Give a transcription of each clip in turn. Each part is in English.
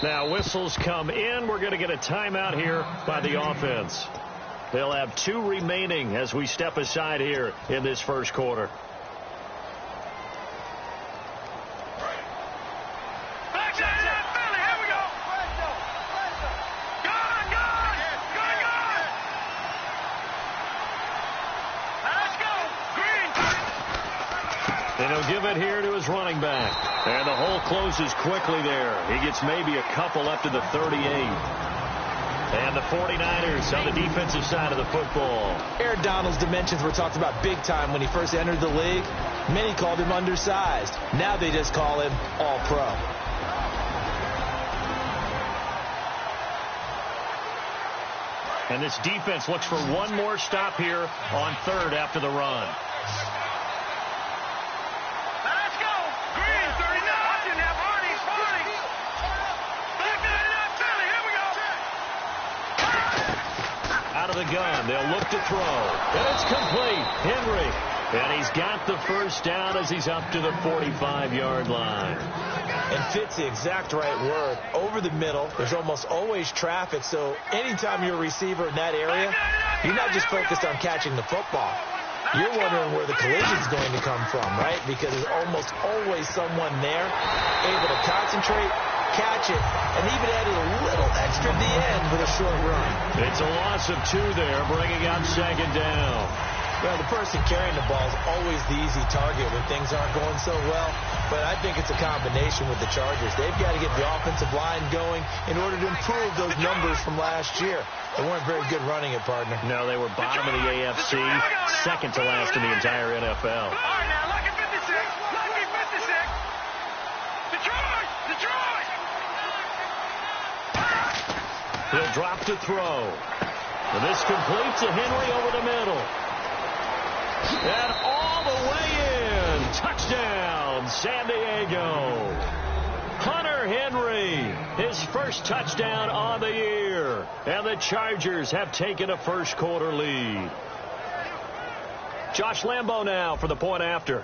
Now whistles come in. We're going to get a timeout here by the offense. They'll have 2 remaining as we step aside here in this first quarter. And he'll give it here to his running back. And the hole closes quickly there. He gets maybe a couple up to the 38. And the 49ers on the defensive side of the football. Aaron Donald's dimensions were talked about big time when he first entered the league. Many called him undersized. Now they just call him all-pro. And this defense looks for one more stop here on third after the run. Out of the gun, they'll look to throw, and it's complete. Henry, and he's got the first down as he's up to the 45-yard line. And fits the exact right word. Over the middle, there's almost always traffic, so anytime you're a receiver in that area, you're not just focused on catching the football. You're wondering where the collision's going to come from, right? Because there's almost always someone there able to concentrate, catch it, and even added a little extra at the end with a short run. It's a loss of 2 there, bringing up second down. Well, the person carrying the ball is always the easy target when things aren't going so well, but I think it's a combination with the Chargers. They've got to get the offensive line going in order to improve those numbers from last year. They weren't very good running it, partner. No, they were bottom of the AFC, second to last in the entire NFL. All right, now, lucky 56, lucky 56. Detroit, Detroit. He'll drop to throw. And this completes to Henry over the middle. And all the way in. Touchdown, San Diego. Hunter Henry, his first touchdown on the year. And the Chargers have taken a first quarter lead. Josh Lambo now for the point after.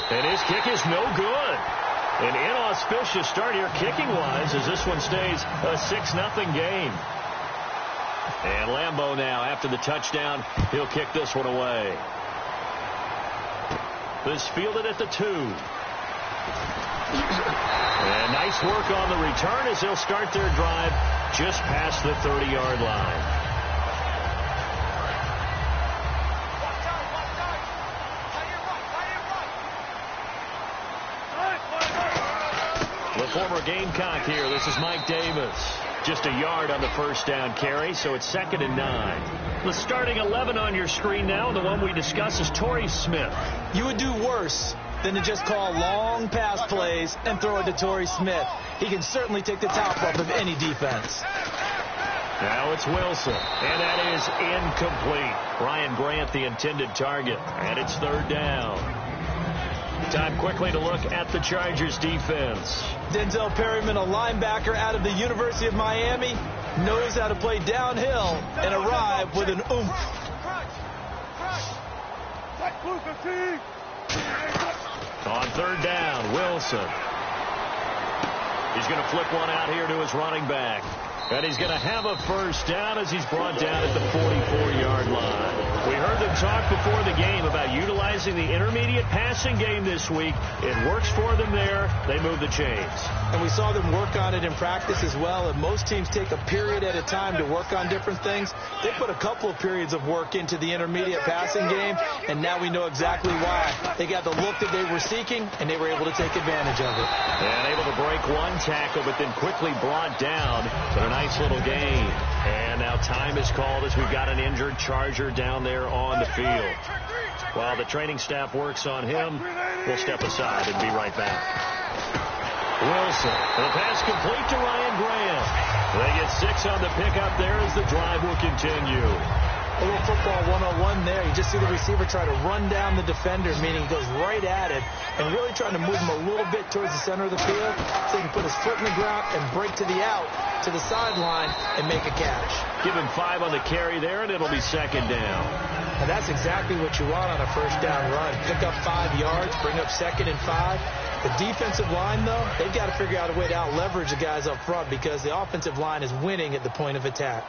And his kick is no good. An inauspicious start here kicking-wise as this one stays a 6-0 game. And Lambo now, after the touchdown, he'll kick this one away. This fielded at the 2. And nice work on the return as they'll start their drive just past the 30-yard line. The former Gamecock here. This is Mike Davis. Just a yard on the first down carry, so it's 2nd and 9. The starting 11 on your screen now, the one we discuss is Torrey Smith. You would do worse than to just call long pass plays and throw it to Torrey Smith. He can certainly take the top off of any defense. Now it's Wilson, and that is incomplete. Brian Grant, the intended target, and it's 3rd down. Time quickly to look at the Chargers defense. Denzel Perryman, a linebacker out of the University of Miami, knows how to play downhill and arrive with an oomph. On 3rd down, Wilson. He's going to flip one out here to his running back. And he's going to have a first down as he's brought down at the 44-yard line. We heard them talk before the game about utilizing the intermediate passing game this week. It works for them there. They move the chains. And we saw them work on it in practice as well. And most teams take a period at a time to work on different things. They put a couple of periods of work into the intermediate passing game, and now we know exactly why. They got the look that they were seeking, and they were able to take advantage of it. And able to break one tackle, but then quickly brought down. But a nice little gain. And now time is called as we've got an injured Charger down there on the field. While the training staff works on him, we'll step aside and be right back. Wilson, the pass complete to Ryan Graham. They get 6 on the pickup there as the drive will continue. A little football 101 there. You just see the receiver try to run down the defender, meaning he goes right at it, and really trying to move him a little bit towards the center of the field so he can put his foot in the ground and break to the out, to the sideline, and make a catch. Give him 5 on the carry there, and it'll be 2nd down. And that's exactly what you want on a first down run. Pick up 5 yards, bring up 2nd and 5. The defensive line, though, they've got to figure out a way to out-leverage the guys up front because the offensive line is winning at the point of attack.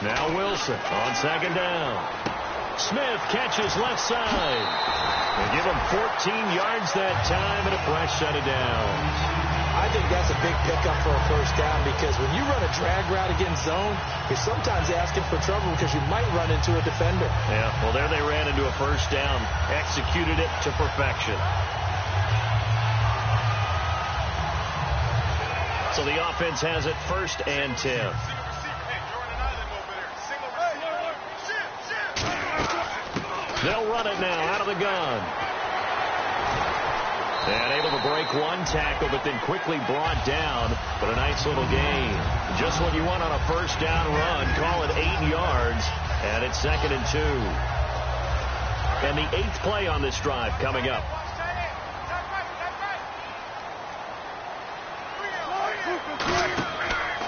Now Wilson on 2nd down. Smith catches left side. They give him 14 yards that time and a fresh set of downs. I think that's a big pickup for a first down because when you run a drag route against zone, you're sometimes asking for trouble because you might run into a defender. Yeah, well, there they ran into a first down, executed it to perfection. So the offense has it 1st and 10. They'll run it now out of the gun. And able to break one tackle, but then quickly brought down. But a nice little gain. Just what you want on a first down run. Call it 8 yards. And it's 2nd and 2. And the 8th play on this drive coming up.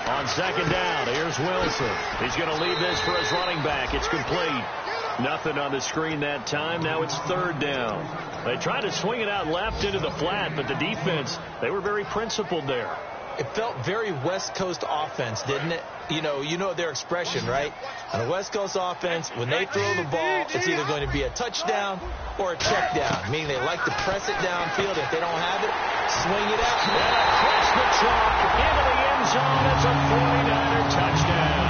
On 2nd down, here's Wilson. He's going to leave this for his running back. It's complete. Nothing on the screen that time. Now it's 3rd down. They tried to swing it out left into the flat, but the defense, they were very principled there. It felt very West Coast offense, didn't it? You know their expression, right? On a West Coast offense, when they throw the ball, it's either going to be a touchdown or a check down, meaning they like to press it downfield. If they don't have it, swing it out. And across the chalk into the end zone. It's a 49er touchdown.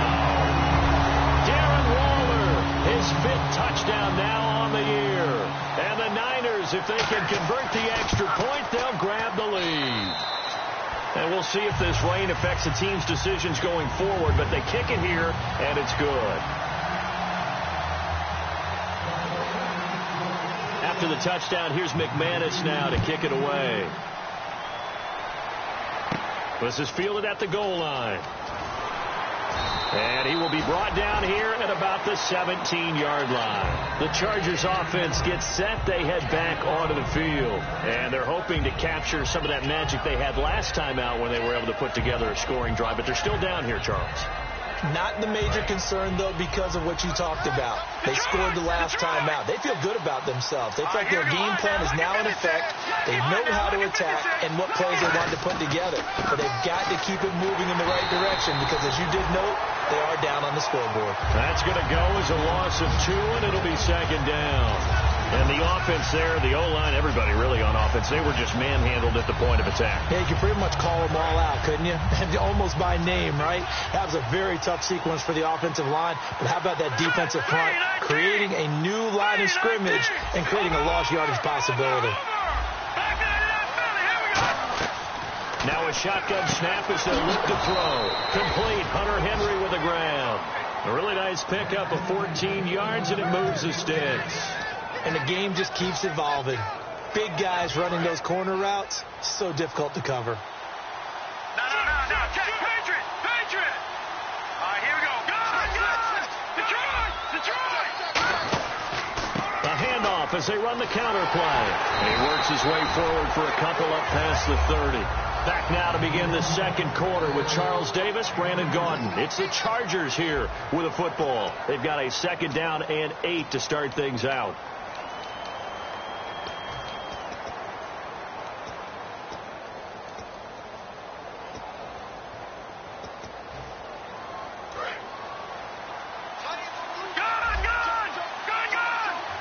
His 5th touchdown now on the year. And the Niners, if they can convert the extra point, they'll grab the lead. And we'll see if this rain affects the team's decisions going forward, but they kick it here, and it's good. After the touchdown, here's McManus now to kick it away. This is fielded at the goal line. And he will be brought down here at about the 17-yard line. The Chargers offense gets set. They head back onto the field. And they're hoping to capture some of that magic they had last time out when they were able to put together a scoring drive. But they're still down here, Charles. Not the major concern, though, because of what you talked about. They scored the last time out. They feel good about themselves. They feel like their game plan is now in effect. They know how to attack and what plays they want to put together. But they've got to keep it moving in the right direction because, as you did note, they are down on the scoreboard. That's going to go as a loss of 2, and it'll be 2nd down. And the offense there, the O-line, everybody really on offense, they were just manhandled at the point of attack. Yeah, you could pretty much call them all out, couldn't you? Almost by name, right? That was a very tough sequence for the offensive line. But how about that defensive front? Creating a new line of scrimmage and creating a lost yardage possibility. Now a shotgun snap as they look to throw. Complete. Hunter Henry with the grab. A really nice pickup of 14 yards, and it moves the sticks. And the game just keeps evolving. Big guys running those corner routes, so difficult to cover. No. Patriot! All right, here we go. Gun! Detroit! A handoff as they run the counter play. And he works his way forward for a couple up past the 30. Back now to begin the 2nd quarter with Charles Davis, Brandon Gaudin. It's the Chargers here with a football. They've got a 2nd down and 8 to start things out.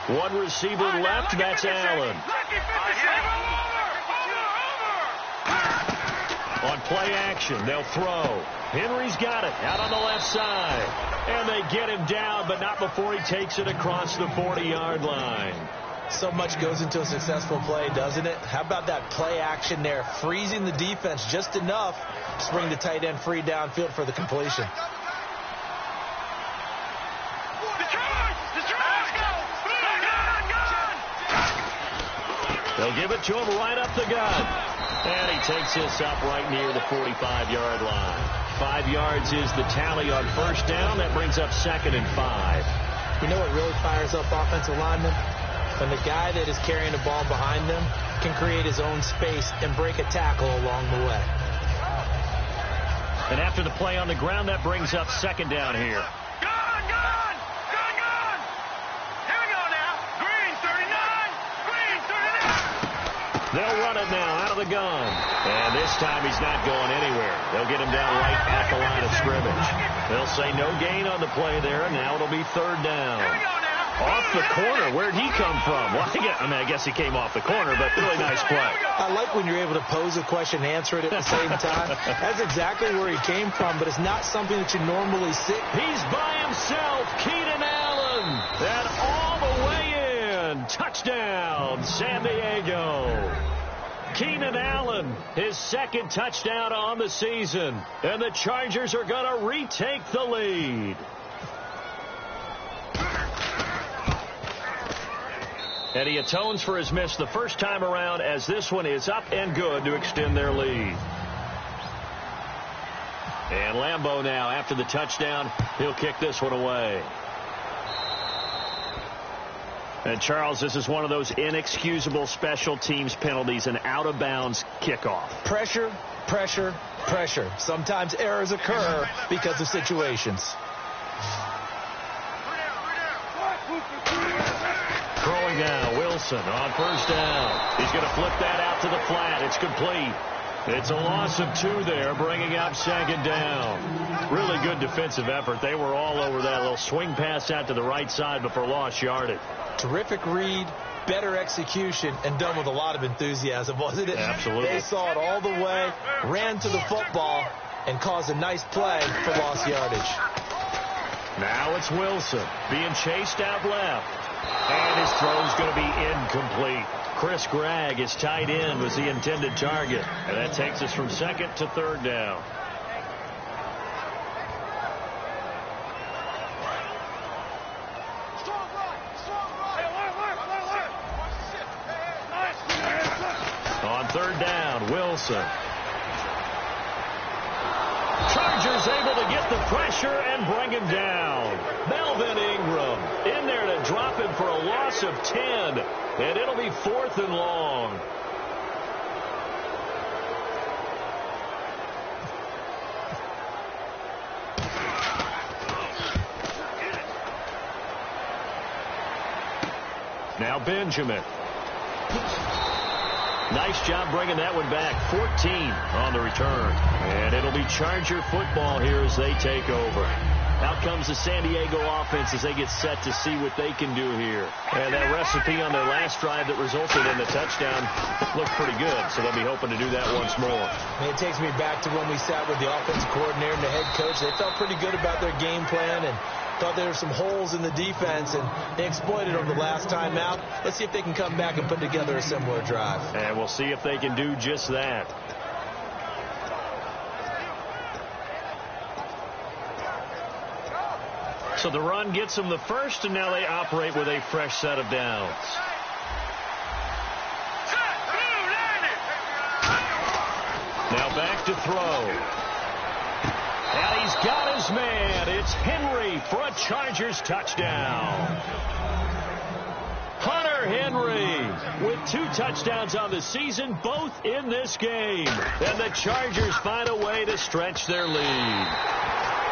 One receiver left, that's Allen. On play action, they'll throw. Henry's got it out on the left side. And they get him down, but not before he takes it across the 40-yard line. So much goes into a successful play, doesn't it? How about that play action there? Freezing the defense just enough to bring the tight end free downfield for the completion. They'll give it to him right up the gut. And he takes this up right near the 45-yard line. 5 yards is the tally on first down. That brings up 2nd and 5. You know what really fires up offensive linemen? When the guy that is carrying the ball behind them can create his own space and break a tackle along the way. And after the play on the ground, that brings up second down here. Gone! Here we go now. Green, 39. Green, 39. They'll run it now out of the gun. And this time he's not going anywhere. They'll get him down right at the line of scrimmage. They'll say no gain on the play there, and now it'll be third down. Here we go now. Off the corner. Where'd he come from? Well, I guess he came off the corner, but really nice play. I like when you're able to pose a question and answer it at the same time. That's exactly where he came from, but it's not something that you normally see. He's by himself, Keenan Allen. And all the way in. Touchdown, San Diego. Keenan Allen, his second touchdown on the season. And the Chargers are going to retake the lead. And he atones for his miss the first time around, as this one is up and good to extend their lead. And Lambeau now, after the touchdown, he'll kick this one away. And, Charles, this is one of those inexcusable special teams penalties, an out-of-bounds kickoff. Pressure, pressure, pressure. Sometimes errors occur because of situations. Throwing now, Wilson on first down. He's going to flip that out to the flat. It's complete. It's a loss of 2 there, bringing up second down. Really good defensive effort. They were all over that little swing pass out to the right side before lost yardage. Terrific read, better execution, and done with a lot of enthusiasm, wasn't it? Absolutely. They saw it all the way, ran to the football, and caused a nice play for lost yardage. Now it's Wilson being chased out left. And his throw's going to be incomplete. Chris Gregg, his tight end, was the intended target. And that takes us from second to third down. On third down, Wilson. Chargers able to get the pressure and bring him down. Melvin Ingram in there to drop him for a loss of 10. And it'll be 4th and long. Now Benjamin. Nice job bringing that one back. 14 on the return. And it'll be Charger football here as they take over. Out comes the San Diego offense as they get set to see what they can do here. And that recipe on their last drive that resulted in the touchdown looked pretty good, so they'll be hoping to do that once more. And it takes me back to when we sat with the offensive coordinator and the head coach. They felt pretty good about their game plan and thought there were some holes in the defense, and they exploited them the last time out. Let's see if they can come back and put together a similar drive. And we'll see if they can do just that. So the run gets them the first, and now they operate with a fresh set of downs. Now back to throw. And he's got his man. It's Henry for a Chargers touchdown. Hunter Henry with 2 touchdowns on the season, both in this game. And the Chargers find a way to stretch their lead.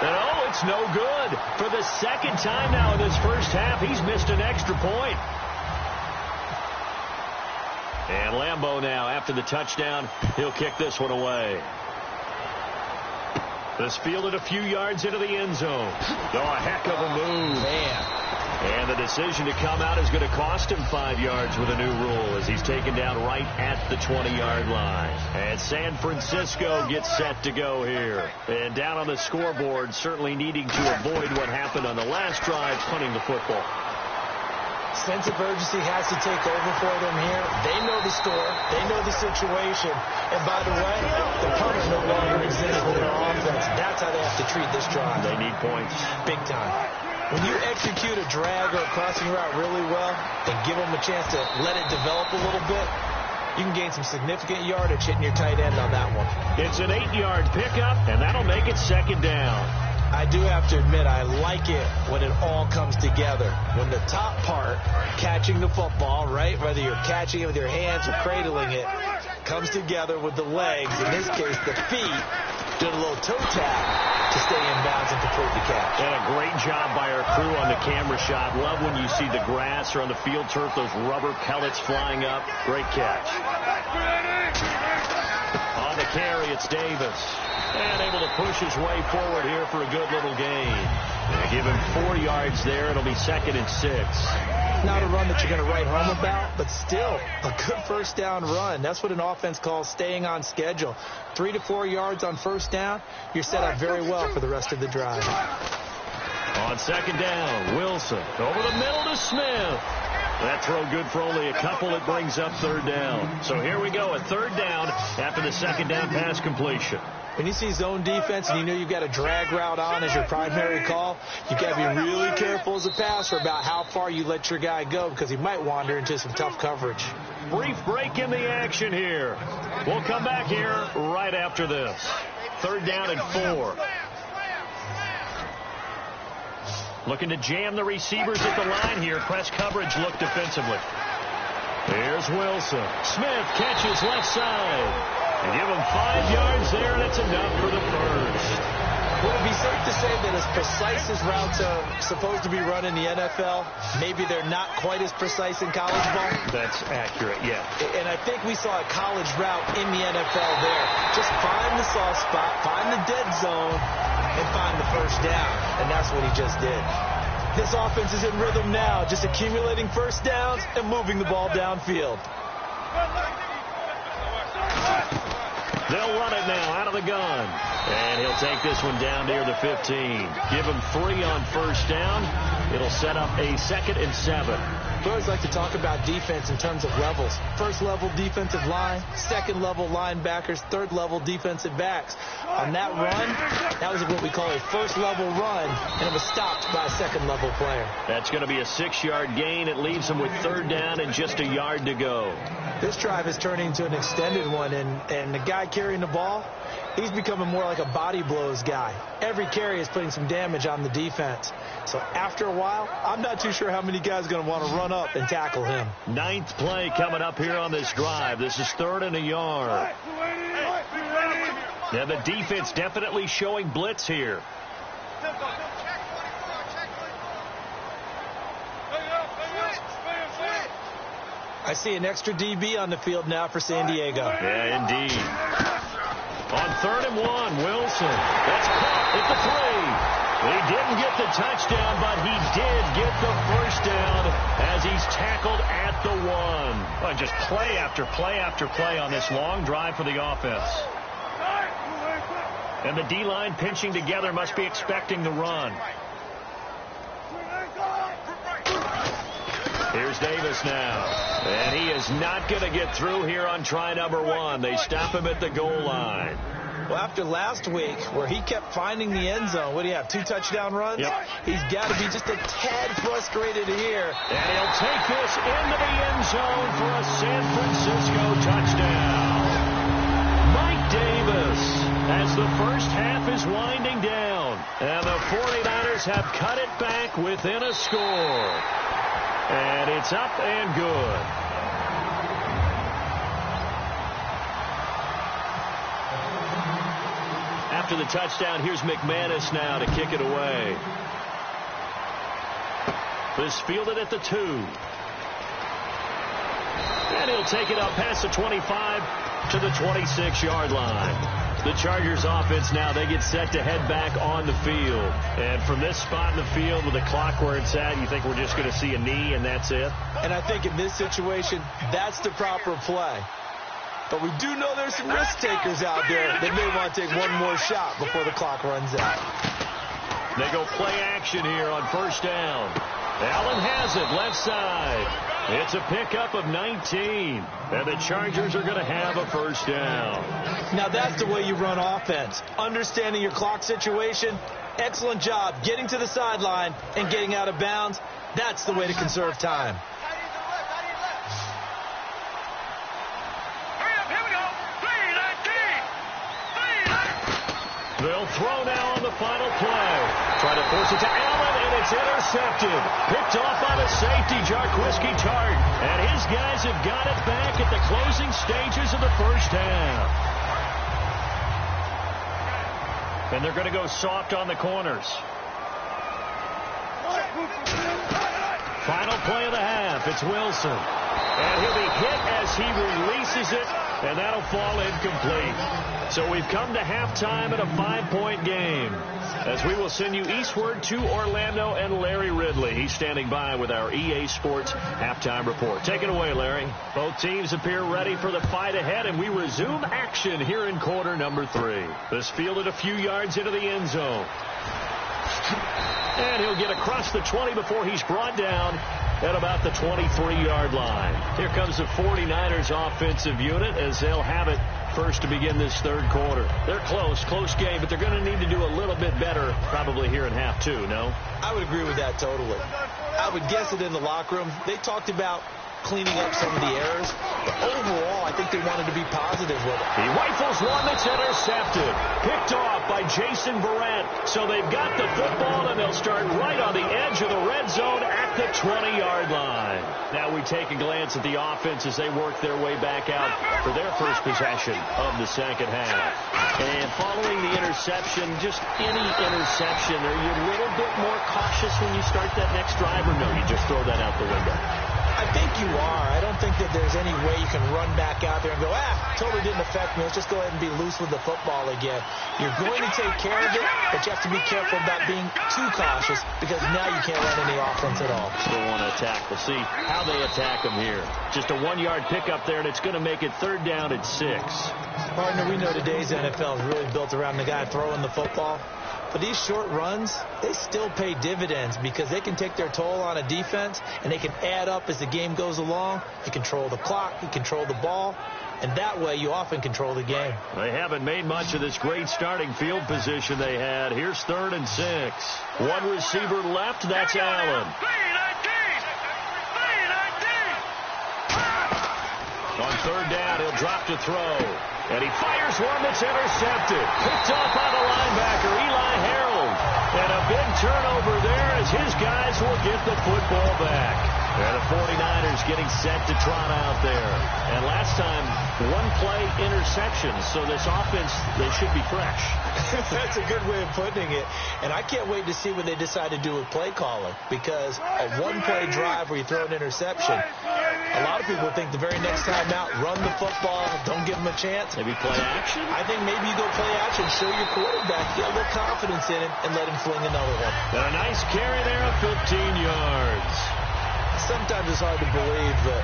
And oh, it's no good. For the second time now in this first half, he's missed an extra point. And Lambeau now, after the touchdown, he'll kick this one away. This fielded a few yards into the end zone. Oh, a heck of a move. Man. And the decision to come out is going to cost him 5 yards with a new rule as he's taken down right at the 20-yard line. And San Francisco gets set to go here. And down on the scoreboard, certainly needing to avoid what happened on the last drive, punting the football. Sense of urgency has to take over for them here. They know the score. They know the situation. And by the way, the punter no longer exists in their offense. That's how they have to treat this drive. They need points. Big time. When you execute a drag or a crossing route really well and give them a chance to let it develop a little bit, you can gain some significant yardage hitting your tight end on that one. It's an 8-yard pickup, and that'll make it second down. I do have to admit, I like it when it all comes together. When the top part, catching the football, right, whether you're catching it with your hands or cradling it, comes together with the legs, in this case the feet, did a little toe tap to stay in bounds and complete the catch. And a great job by our crew on the camera shot. Love when you see the grass or on the field turf, those rubber pellets flying up. Great catch. On the carry, it's Davis. And able to push his way forward here for a good little gain. Give him 4 yards there. It'll be 2nd and 6. Not a run that you're going to write home about, but still a good first down run. That's what an offense calls staying on schedule. 3 to 4 yards on first down, you're set up very well for the rest of the drive. On 2nd down, Wilson over the middle to Smith. That throw good for only a couple. It brings up 3rd down. So here we go, a 3rd down after the 2nd down pass completion. When you see zone defense and you know you've got a drag route on as your primary call, you've got to be really careful as a passer about how far you let your guy go because he might wander into some tough coverage. Brief break in the action here. We'll come back here right after this. 3rd down and 4. Looking to jam the receivers at the line here. Press coverage look defensively. Here's Wilson. Smith catches left side. And give him 5 yards there, and it's enough for the first. Would it be safe to say that as precise as routes are supposed to be run in the NFL, maybe they're not quite as precise in college ball? That's accurate, yeah. And I think we saw a college route in the NFL there. Just find the soft spot, find the dead zone, and find the first down. And that's what he just did. This offense is in rhythm now, just accumulating first downs and moving the ball downfield. They'll run it now out of the gun. And he'll take this one down near the 15. Give him 3 on first down. It'll set up a 2nd and 7. We always like to talk about defense in terms of levels. First level defensive line, second level linebackers, third level defensive backs. On that run, that was what we call a first level run, and it was stopped by a second level player. That's going to be a 6-yard gain. It leaves him with 3rd down and just a yard to go. This drive is turning into an extended one, and the guy carrying the ball, he's becoming more like a body blows guy. Every carry is putting some damage on the defense. So after a while, I'm not too sure how many guys are going to want to run up and tackle him. 9th play coming up here on this drive. This is 3rd and a yard. And the defense definitely showing blitz here. I see an extra DB on the field now for San Diego. Yeah, indeed. On 3rd and 1, Wilson. That's caught at the 3. He didn't get the touchdown, but he did get the first down as he's tackled at the 1. Well, just play after play after play on this long drive for the offense. And the D-line pinching together must be expecting the run. Here's Davis now. And he is not going to get through here on try number 1. They stop him at the goal line. Well, after last week where he kept finding the end zone, what do you have, 2 touchdown runs? Yep. He's got to be just a tad frustrated here. And he'll take this into the end zone for a San Francisco touchdown. Mike Davis as the first half is winding down. And the 49ers have cut it back within a score. And it's up and good. After the touchdown, here's McManus now to kick it away. This fielded at the 2. And he'll take it up past the 25 to the 26-yard line. The Chargers offense now, they get set to head back on the field. And from this spot in the field with the clock where it's at, you think we're just going to see a knee and that's it? And I think in this situation, that's the proper play. But we do know there's some risk takers out there that may want to take one more shot before the clock runs out. They go play action here on first down. Allen has it left side. It's a pickup of 19. And the Chargers are going to have a first down. Now that's the way you run offense. Understanding your clock situation. Excellent job getting to the sideline and getting out of bounds. That's the way to conserve time. They'll throw now on the final play. Try Trying to force it to Allen, and it's intercepted. Picked off by the safety, Jarquiski Tart. And his guys have got it back at the closing stages of the first half. And they're going to go soft on the corners. Final play of the half. It's Wilson. And he'll be hit as he releases it, and that'll fall incomplete. So we've come to halftime in a 5-point game, as we will send you eastward to Orlando and Larry Ridley. He's standing by with our EA Sports halftime report. Take it away, Larry. Both teams appear ready for the fight ahead, and we resume action here in quarter number 3. This fielded a few yards into the end zone. And he'll get across the 20 before he's brought down at about the 23-yard line. Here comes the 49ers offensive unit as they'll have it first to begin this third quarter. They're close game, but they're going to need to do a little bit better probably here in half 2, no? I would agree with that totally. I would guess it in the locker room. They talked about cleaning up some of the errors, but overall, I think they wanted to be positive with it. He rifles one that's intercepted. Picked off by Jason Verrett. So they've got the football, and they'll start right on the edge of the red zone at the 20-yard line. Now we take a glance at the offense as they work their way back out for their first possession of the second half. And following the interception, just any interception, are you a little bit more cautious when you start that next drive, or no, you just throw that out the window? I think you are. I don't think that there's any way you can run back out there and go, totally didn't affect me. Let's just go ahead and be loose with the football again. You're going to take care of it, but you have to be careful about being too cautious because now you can't run any offense at all. Still want to attack. We'll see how they attack them here. Just a 1-yard pickup there, and it's going to make it third down at 6. Partner, we know today's NFL is really built around the guy throwing the football. But these short runs, they still pay dividends because they can take their toll on a defense, and they can add up as the game goes along. You control the clock, you control the ball, and that way you often control the game. They haven't made much of this great starting field position they had. Here's 3rd and 6. One receiver left, that's Allen. On 3rd down, he'll drop to throw. And he fires one that's intercepted. Picked off by the linebacker, Eli Harold. And a big turnover there as his guys will get the football back. And the 49ers getting set to trot out there. And last time, 1-play interception. So this offense, they should be fresh. That's a good way of putting it. And I can't wait to see what they decide to do with play calling. Because a 1-play drive where you throw an interception, a lot of people think the very next time out, run the football, don't give them a chance. Maybe play action? I think maybe you go play action, show your quarterback, get a little confidence in him, and let him fling another one. And a nice carry there of 15 yards. Sometimes it's hard to believe, but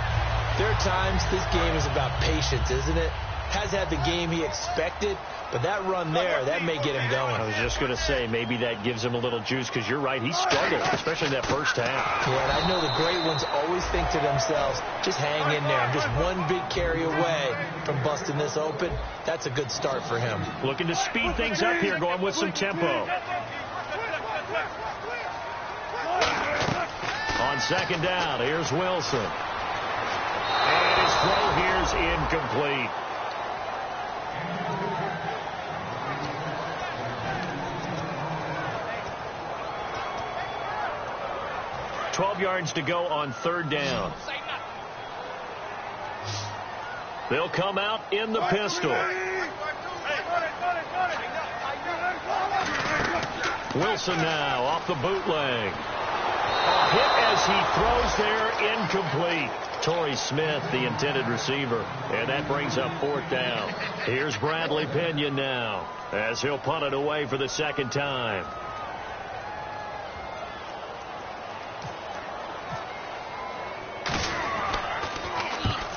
there are times this game is about patience, isn't it? Has had the game he expected, but that run there, that may get him going. I was just going to say, maybe that gives him a little juice, because you're right, he struggled, especially in that first half. Yeah, and I know the great ones always think to themselves, just hang in there. I'm just one big carry away from busting this open. That's a good start for him. Looking to speed things up here, going with some tempo. On 2nd down, here's Wilson. And his throw here's incomplete. $12 yards to go on 3rd down. They'll come out in the pistol. Wilson now off the bootleg. A hit as he throws there, incomplete. Torrey Smith, the intended receiver. And that brings up 4th down. Here's Bradley Pinion now as he'll punt it away for the 2nd time.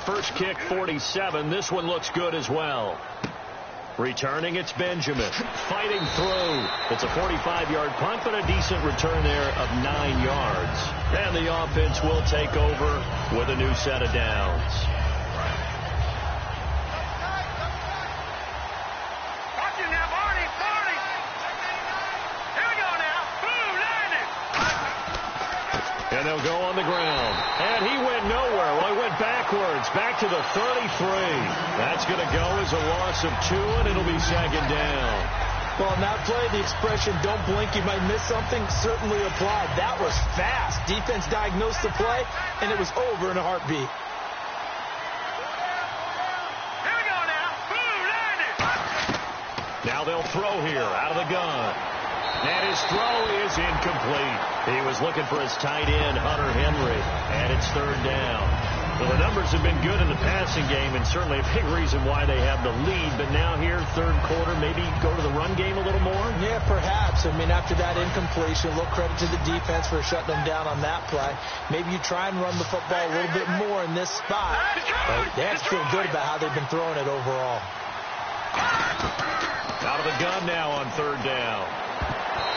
First kick, 47. This one looks good as well. Returning, it's Benjamin. Fighting through. It's a 45-yard punt, but a decent return there of 9 yards. And the offense will take over with a new set of downs. Watch it now, Barney. Here we go now. Boom, landed. And they'll go on the ground. And he went nowhere. Well, he went backwards, back to the 33. That's going to go as a loss of 2, and it'll be 2nd down. Well, on that play, the expression, don't blink, you might miss something, certainly applied. That was fast. Defense diagnosed the play, and it was over in a heartbeat. Here we go now. Boom, landed. Now they'll throw here out of the gun. And his throw is incomplete. He was looking for his tight end, Hunter Henry, and it's third down. Well, the numbers have been good in the passing game, and certainly a big reason why they have the lead. But now here, third quarter, maybe go to the run game a little more? Yeah, perhaps. I mean, after that incompletion, a little credit to the defense for shutting them down on that play. Maybe you try and run the football a little bit more in this spot. But they have to feel good about how they've been throwing it overall. Out of the gun now on third down.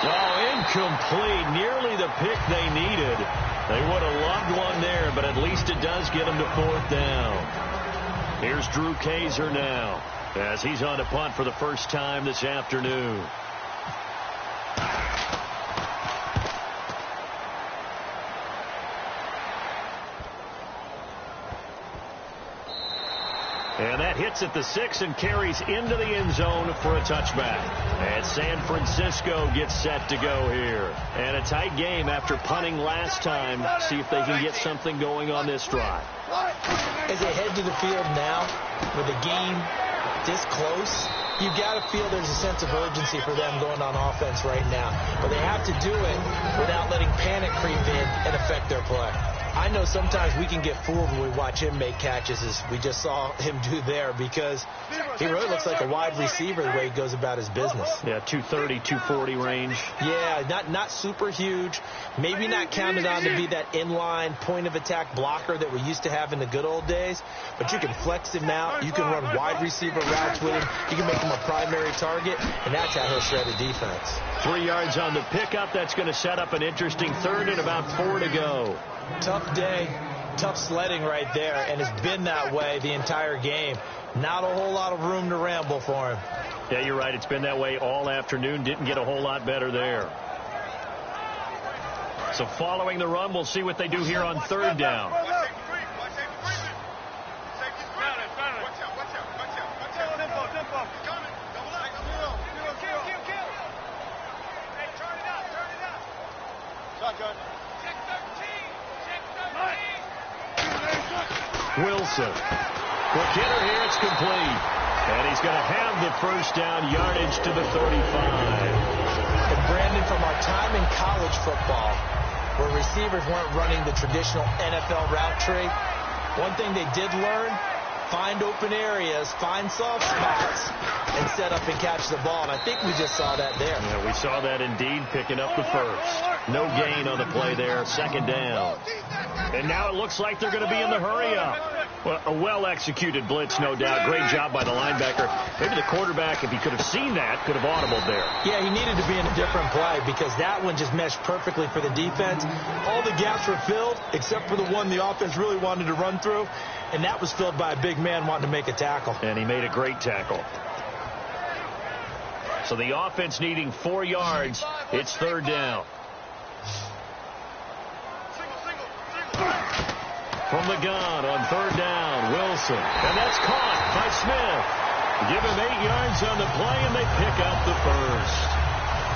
Oh, incomplete. Nearly the pick they needed. They would have loved one there, but at least it does get them to fourth down. Here's Drew Kaiser now as he's on to punt for the first time this afternoon. And that hits at the 6 and carries into the end zone for a touchback. And San Francisco gets set to go here. And a tight game after punting last time. See if they can get something going on this drive. As they head to the field now, with the game this close, you've got to feel there's a sense of urgency for them going on offense right now. But they have to do it without letting panic creep in and affect their play. I know sometimes we can get fooled when we watch him make catches, as we just saw him do there, because he really looks like a wide receiver the way he goes about his business. Yeah, 230, 240 range. Yeah, not super huge. Maybe not counted on to be that inline point-of-attack blocker that we used to have in the good old days, but you can flex him out. You can run wide receiver routes with him. You can make him a primary target, and that's how he'll shred a defense. 3 yards on the pickup. That's going to set up an interesting third and about 4 to go. Tough day, tough sledding right there, and it's been that way the entire game. Not a whole lot of room to ramble for him. Yeah, you're right. It's been that way all afternoon. Didn't get a whole lot better there. So following the run, we'll see what they do here on third down. Wilson. Quick hitter here. It's complete. And he's going to have the first down, yardage to the 35. And Brandon, from our time in college football, where receivers weren't running the traditional NFL route tree, one thing they did learn, find open areas, find soft spots, and set up and catch the ball. And I think we just saw that there. Yeah, we saw that indeed, picking up the first. No gain on the play there, second down. And now it looks like they're going to be in the hurry-up. Well, a well-executed blitz, no doubt. Great job by the linebacker. Maybe the quarterback, if he could have seen that, could have audibled there. Yeah, he needed to be in a different play because that one just meshed perfectly for the defense. All the gaps were filled except for the one the offense really wanted to run through, and that was filled by a big man wanting to make a tackle. And he made a great tackle. So the offense needing 4 yards. It's third down. From the gun on third down, Wilson. And that's caught by Smith. Give him 8 yards on the play, and they pick up the first.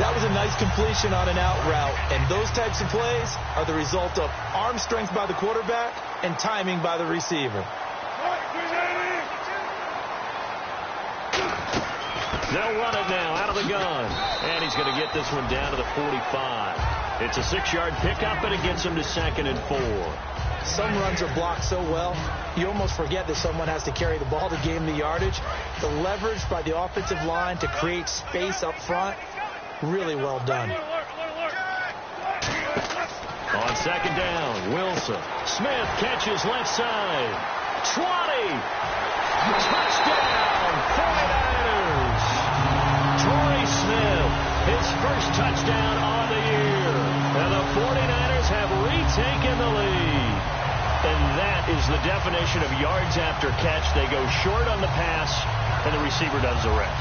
That was a nice completion on an out route, and those types of plays are the result of arm strength by the quarterback and timing by the receiver. They'll run it now out of the gun. And he's going to get this one down to the 45. It's a 6-yard pickup, and it gets him to 2nd and 4. Some runs are blocked so well, you almost forget that someone has to carry the ball to gain the yardage. The leverage by the offensive line to create space up front, really well done. On second down, Wilson. Smith catches left side. 20. Touchdown, 49ers. Torrey Smith, his first touchdown on the year. And the 49ers have retaken the lead. And that is the definition of yards after catch. They go short on the pass, and the receiver does the rest.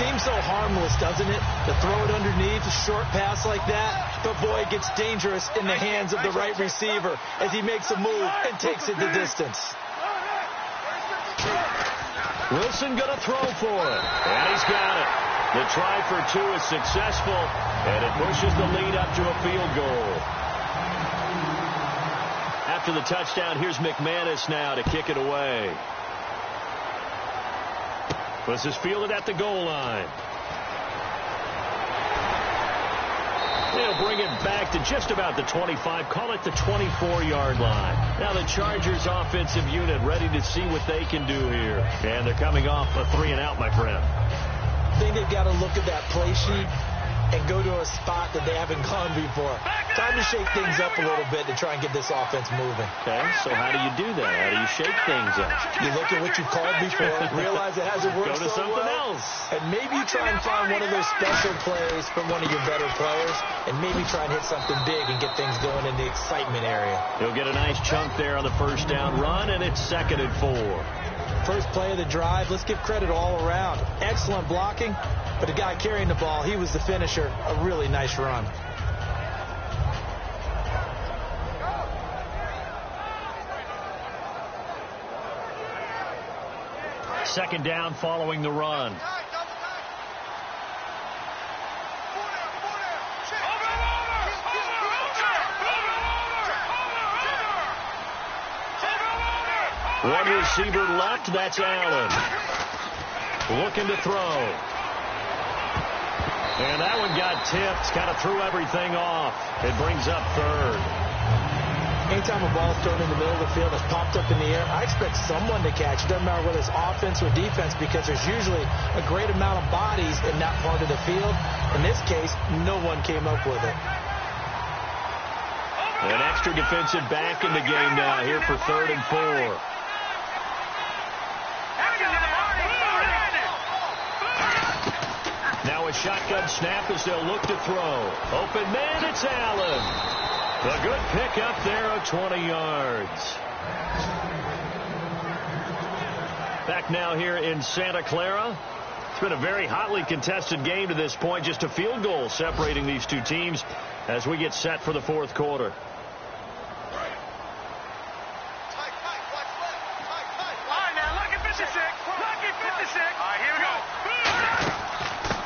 Seems so harmless, doesn't it? To throw it underneath, a short pass like that. But boy, it gets dangerous in the hands of the right receiver as he makes a move and takes it the distance. Wilson going to throw for it. And he's got it. The try for two is successful, and it pushes the lead up to a field goal. After the touchdown, here's McManus now to kick it away. This is fielded at the goal line. They'll bring it back to just about the 25, call it the 24-yard line. Now the Chargers offensive unit ready to see what they can do here. And they're coming off a 3-and-out, my friend. I think they've got to look at that play sheet and go to a spot that they haven't gone before. Time to shake things up a little bit to try and get this offense moving. Okay, so how do you do that? How do you shake things up? You look at what you've called before, realize it hasn't worked Go to so something well, else. and maybe you try and find one of those special plays from one of your better players, and maybe try and hit something big and get things going in the excitement area. He'll get a nice chunk there on the first down run, and it's 2nd and 4. First play of the drive, let's give credit all around. Excellent blocking, but the guy carrying the ball, he was the finisher. A really nice run. Second down following the run. One receiver left, that's Allen. Looking to throw. And that one got tipped, kind of threw everything off. It brings up 3rd. Anytime a ball's thrown in the middle of the field, it's popped up in the air, I expect someone to catch. It doesn't matter whether it's offense or defense, because there's usually a great amount of bodies in that part of the field. In this case, no one came up with it. An extra defensive back in the game now here for 3rd and 4. Now a shotgun snap as they'll look to throw. Open man, it's Allen. A good pickup there of 20 yards. Back now here in Santa Clara. It's been a very hotly contested game to this point. Just a field goal separating these two teams as we get set for the 4th quarter.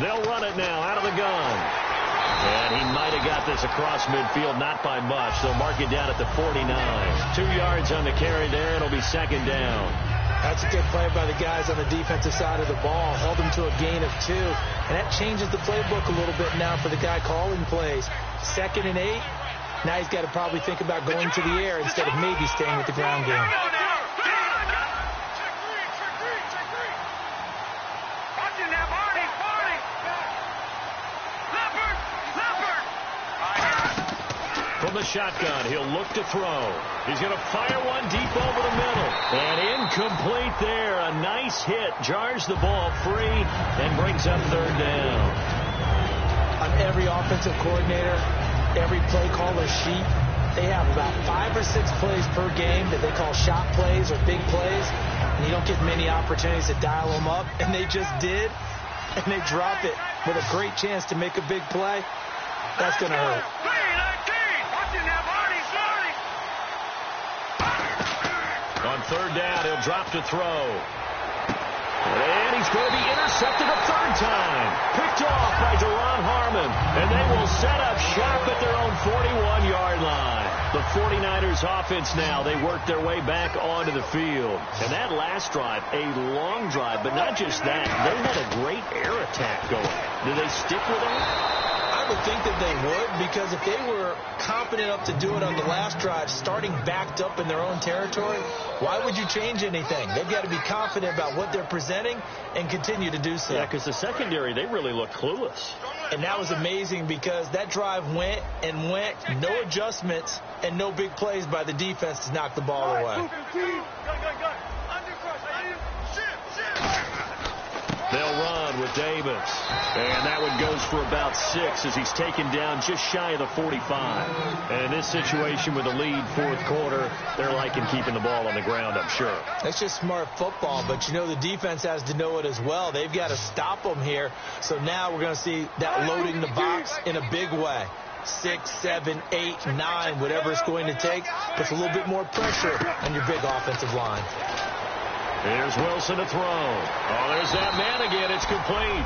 They'll run it now out of the gun. And he might have got this across midfield, not by much. They'll mark it down at the 49. 2 yards on the carry there. It'll be 2nd down. That's a good play by the guys on the defensive side of the ball. Held them to a gain of 2. And that changes the playbook a little bit now for the guy calling plays. 2nd and 8. Now he's got to probably think about going to the air instead of maybe staying with the ground game. From the shotgun, he'll look to throw. He's going to fire one deep over the middle. And incomplete there. A nice hit. Jars the ball free and brings up 3rd down. On every offensive coordinator, every play caller sheet, they have about 5 or 6 plays per game that they call shot plays or big plays. And you don't get many opportunities to dial them up. And they just did. And they drop it with a great chance to make a big play. That's going to hurt. On 3rd down, he'll drop to throw. And he's going to be intercepted a 3rd time. Picked off by Deron Harmon. And they will set up shop at their own 41-yard line. The 49ers offense now, they work their way back onto the field. And that last drive, a long drive, but not just that. They had a great air attack going. Do they stick with that? I would think that they would, because if they were confident enough to do it on the last drive, starting backed up in their own territory, why would you change anything? They've got to be confident about what they're presenting and continue to do so. Yeah, because the secondary, they really look clueless. And that was amazing because that drive went and went, no adjustments and no big plays by the defense to knock the ball away. They'll run with Davis. And that one goes for about 6 as he's taken down just shy of the 45. And in this situation with the lead 4th quarter, they're liking keeping the ball on the ground, I'm sure. That's just smart football, but you know the defense has to know it as well. They've got to stop them here. So now we're going to see that loading the box in a big way. 6, 7, 8, 9, whatever it's going to take, puts a little bit more pressure on your big offensive line. Here's Wilson to throw. Oh, there's that man again. It's complete.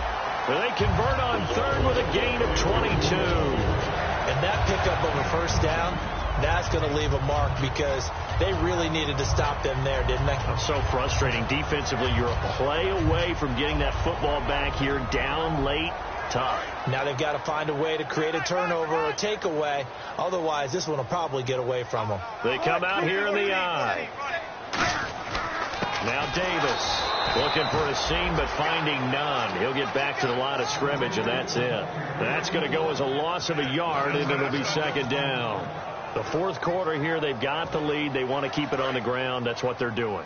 Well, they convert on third with a gain of 22. And that pickup of a first down, that's going to leave a mark because they really needed to stop them there, didn't they? So frustrating. Defensively, you're a play away from getting that football back here down late. Tough. Now they've got to find a way to create a turnover or takeaway. Otherwise, this one will probably get away from them. They come out here in the eye. Now Davis looking for a seam but finding none. He'll get back to the line of scrimmage, and that's it. That's going to go as a loss of a yard, and it'll be second down. The fourth quarter here, they've got the lead. They want to keep it on the ground. That's what they're doing.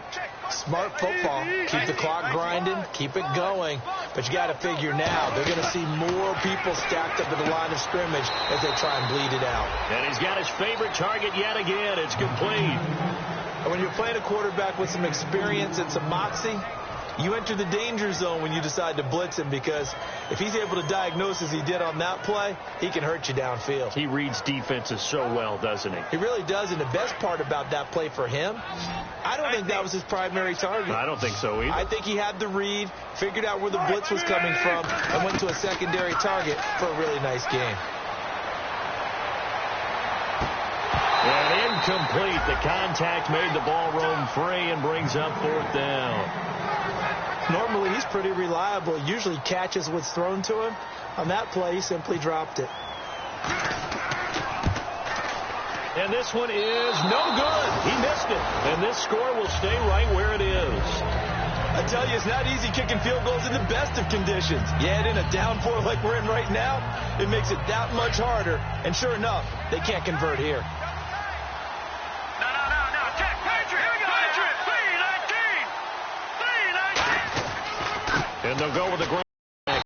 Smart football. Keep the clock grinding. Keep it going. But you got to figure now they're going to see more people stacked up at the line of scrimmage as they try and bleed it out. And he's got his favorite target yet again. It's complete. And when you're playing a quarterback with some experience and some moxie, you enter the danger zone when you decide to blitz him, because if he's able to diagnose as he did on that play, he can hurt you downfield. He reads defenses so well, doesn't he? He really does, and the best part about that play for him, I don't think that was his primary target. I don't think so either. I think he had the read, figured out where the blitz was coming from, and went to a secondary target for a really nice game. And incomplete. The contact made the ball roam free and brings up fourth down. Normally, he's pretty reliable. He usually catches what's thrown to him. On that play, he simply dropped it. And this one is no good. He missed it. And this score will stay right where it is. I tell you, it's not easy kicking field goals in the best of conditions. Yet in a down four like we're in right now, it makes it that much harder. And sure enough, they can't convert here. And they'll go with the ground.